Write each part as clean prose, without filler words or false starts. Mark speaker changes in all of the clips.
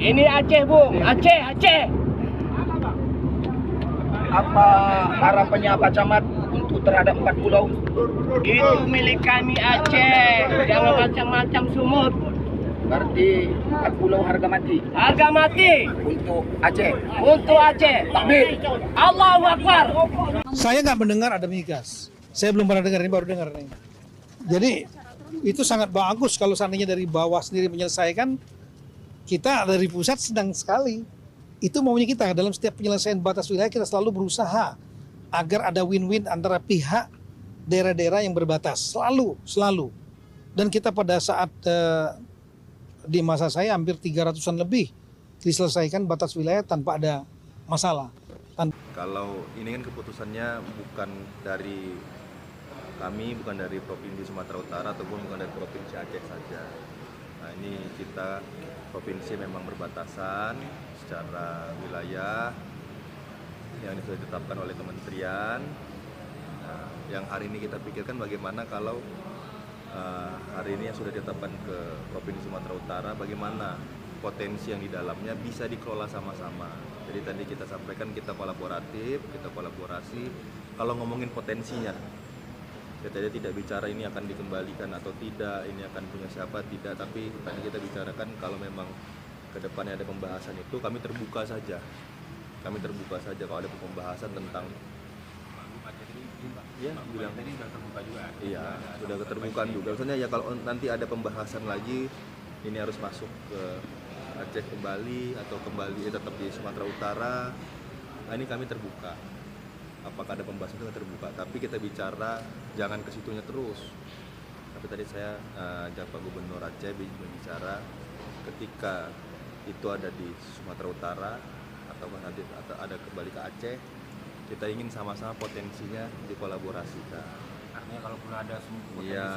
Speaker 1: Ini Aceh, Bung. Aceh.
Speaker 2: Apa harapannya Pak Camat untuk terhadap 4 pulau?
Speaker 1: Itu milik kami Aceh. Jangan macam-macam sumut.
Speaker 2: Berarti 4 pulau harga mati
Speaker 1: Harga mati
Speaker 2: untuk Aceh.
Speaker 1: untuk Aceh.
Speaker 2: Takbir.
Speaker 1: Allahu Akbar.
Speaker 3: Saya nggak mendengar ada migas. Saya belum pernah dengar, ini baru dengar nih. Jadi itu sangat bagus kalau seandainya dari bawah sendiri menyelesaikan. Kita dari pusat sedang sekali. Itu maunya kita dalam setiap penyelesaian batas wilayah kita selalu berusaha agar ada win-win antara pihak daerah-daerah yang berbatas. Selalu. Dan kita pada saat di masa saya hampir 300-an lebih diselesaikan batas wilayah tanpa ada masalah.
Speaker 4: Kalau ini kan keputusannya bukan dari kami, bukan dari Provinsi Sumatera Utara ataupun bukan dari Provinsi Aceh saja. Nah, ini kita provinsi memang berbatasan secara wilayah yang sudah ditetapkan oleh kementerian. Nah, yang hari ini kita pikirkan bagaimana kalau hari ini yang sudah ditetapkan ke Provinsi Sumatera Utara, bagaimana potensi yang di dalamnya bisa dikelola sama-sama. Jadi tadi kita sampaikan kita kolaboratif, kita kolaborasi. Kalau ngomongin potensinya, kita tidak bicara ini akan dikembalikan atau tidak, ini akan punya siapa, tidak. Tapi tadi kita bicarakan kalau memang ke depannya ada pembahasan itu, kami terbuka saja. Kami terbuka saja kalau ada pembahasan tentang ya, bilang tadi sudah terbuka juga. Iya, sudah keterbukaan juga. Maksudnya ya kalau nanti ada pembahasan lagi, ini harus masuk ke Aceh kembali atau kembali tetap di Sumatera Utara. Nah, ini kami terbuka. Apakah ada pembahasan itu terbuka? Tapi kita bicara jangan ke situnya terus. Tapi tadi saya Pak Gubernur Aceh berbicara ketika itu ada di Sumatera Utara atau nanti ada kembali ke Aceh, kita ingin sama-sama potensinya dikolaborasikan.
Speaker 5: Artinya kalaupun ada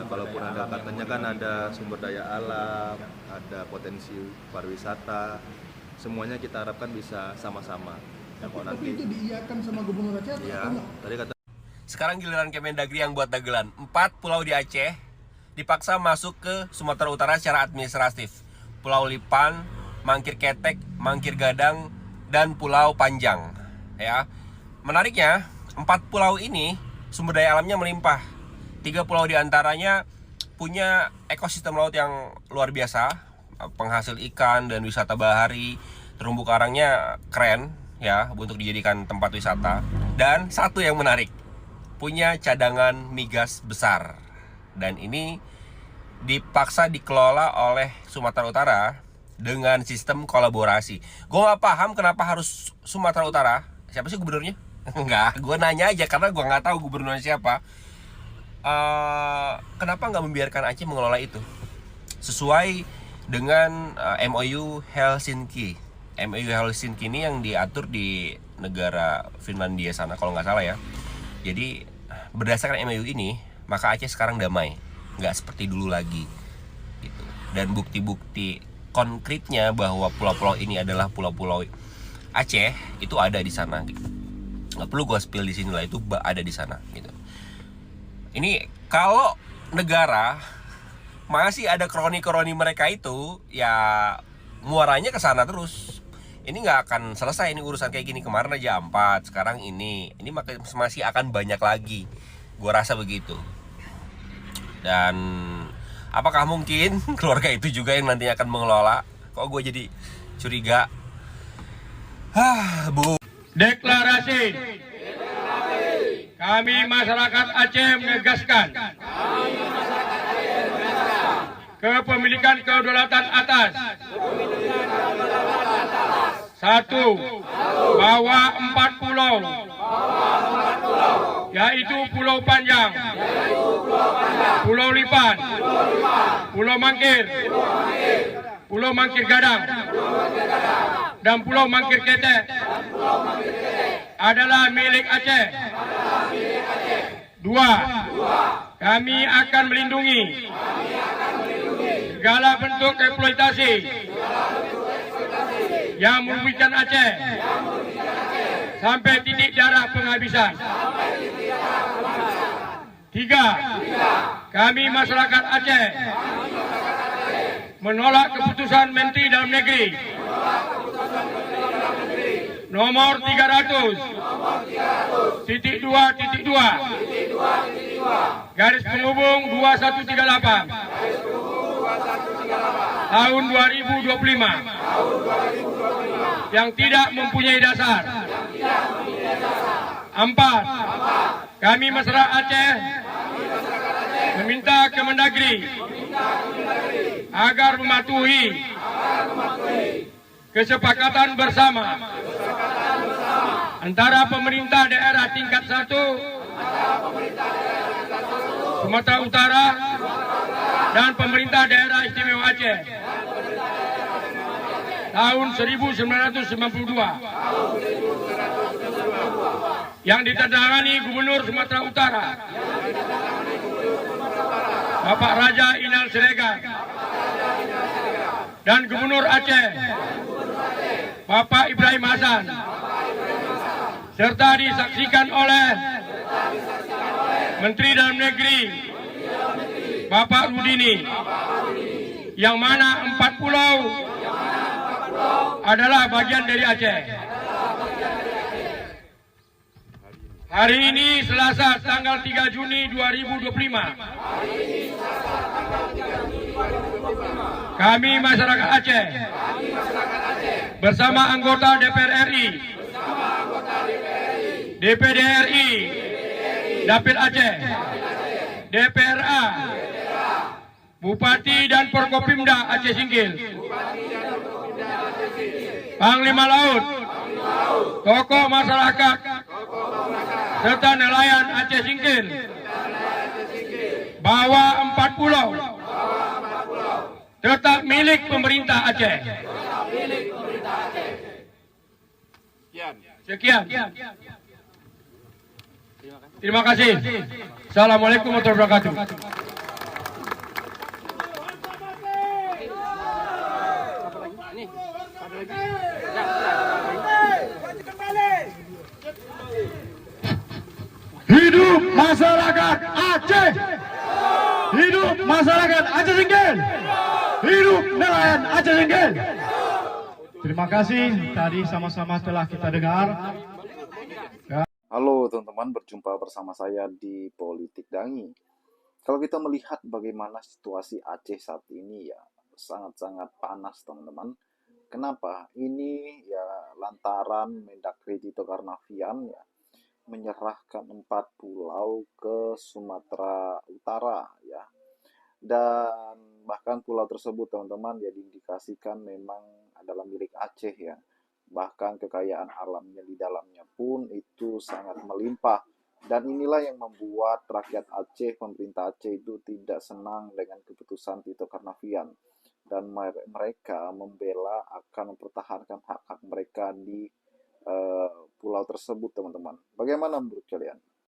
Speaker 4: kalaupun ada katanya kan ada sumber daya alam, ada potensi pariwisata, semuanya kita harapkan bisa sama-sama.
Speaker 6: Tapi itu diiyakan sama Gubernur Aceh atau enggak?
Speaker 4: Tadi kata
Speaker 1: Sekarang giliran Kemendagri yang buat dagelan. 4 pulau di Aceh dipaksa masuk ke Sumatera Utara secara administratif. Pulau Lipan, Mangkir Ketek, Mangkir Gadang, dan Pulau Panjang. Ya, menariknya 4 pulau ini sumber daya alamnya melimpah. 3 pulau diantaranya punya ekosistem laut yang luar biasa, penghasil ikan dan wisata bahari, terumbu karangnya keren ya untuk dijadikan tempat wisata. Dan satu yang menarik, punya cadangan migas besar. Dan ini dipaksa dikelola oleh Sumatera Utara dengan sistem kolaborasi. Gue gak paham kenapa harus Sumatera Utara. Siapa sih gubernurnya? Enggak, gue nanya aja karena gue gak tahu gubernurnya siapa. Kenapa nggak membiarkan Aceh mengelola itu sesuai dengan MOU Helsinki. MOU Helsinki ini yang diatur di negara Finlandia sana kalau nggak salah ya. Jadi berdasarkan MOU ini maka Aceh sekarang damai, nggak seperti dulu lagi gitu. Dan bukti-bukti konkretnya bahwa pulau-pulau ini adalah pulau-pulau Aceh itu ada di sana gitu. Nggak perlu gue spill di sini lah, itu ada di sana gitu. Ini kalau negara masih ada kroni-kroni mereka itu, ya muaranya ke sana terus. Ini nggak akan selesai ini urusan kayak gini. Kemarin aja 4, sekarang ini masih akan banyak lagi. Gua rasa begitu. Dan apakah mungkin keluarga itu juga yang nantinya akan mengelola? Kok gue jadi curiga? Bu.
Speaker 7: Deklarasi. Kami masyarakat Aceh menegaskan kepemilikan kedaulatan atas. 1. Bahwa 4 pulau, yaitu Pulau Panjang, Pulau Lipan, Pulau Mangkir, Pulau Mangkir Gadang, dan Pulau Mangkir Ketek adalah milik Aceh. 2. Kami akan melindungi segala bentuk eksploitasi yang merugikan Aceh sampai titik darah penghabisan. 3. Kami masyarakat Aceh menolak keputusan Menteri Dalam Negeri nomor 300 titik 2 garis penghubung 2138 tahun 2025 yang tidak mempunyai dasar. 4. Kami masyarakat Aceh meminta Kemendagri agar mematuhi kesepakatan bersama antara pemerintah daerah tingkat 1 Sumatera Utara dan pemerintah daerah istimewa Aceh tahun 1992 yang ditandatangani Gubernur Sumatera Utara Bapak Raja Inal Siregar dan Gubernur Aceh Bapak Ibrahim Hasan, serta disaksikan oleh Menteri Dalam Negeri Bapak Rudini, yang mana 4 pulau adalah bagian dari Aceh. Hari ini Selasa tanggal 3 Juni 2025, kami masyarakat Aceh bersama anggota DPR RI, DPD RI, Dapil Aceh, DPRA, Bupati dan Forkopimda Aceh Singkil, Panglima Laut, tokoh masyarakat, serta nelayan Aceh Singkil bahwa 4 pulau tetap milik pemerintah Aceh. Sekian. Terima kasih. Assalamualaikum warahmatullahi wabarakatuh.
Speaker 5: Hidup masyarakat Aceh. Hidup masyarakat Aceh Singkil. Hidup nelayan Aceh Singkil. Terima kasih, tadi sama-sama telah kita dengar.
Speaker 8: Halo teman-teman, berjumpa bersama saya di Politik Dangi. Kalau kita melihat bagaimana situasi Aceh saat ini, ya sangat-sangat panas teman-teman. Kenapa? Ini ya lantaran Mendagri Tito Karnavian ya menyerahkan 4 pulau ke Sumatera Utara ya. Dan bahkan pulau tersebut teman-teman ya diindikasikan memang adalah milik Aceh ya. Bahkan kekayaan alamnya di dalamnya pun itu sangat melimpah. Dan inilah yang membuat rakyat Aceh, pemerintah Aceh itu tidak senang dengan keputusan Tito Karnavian. Dan mereka membela akan mempertahankan hak-hak mereka di pulau tersebut teman-teman. Bagaimana menurut kalian?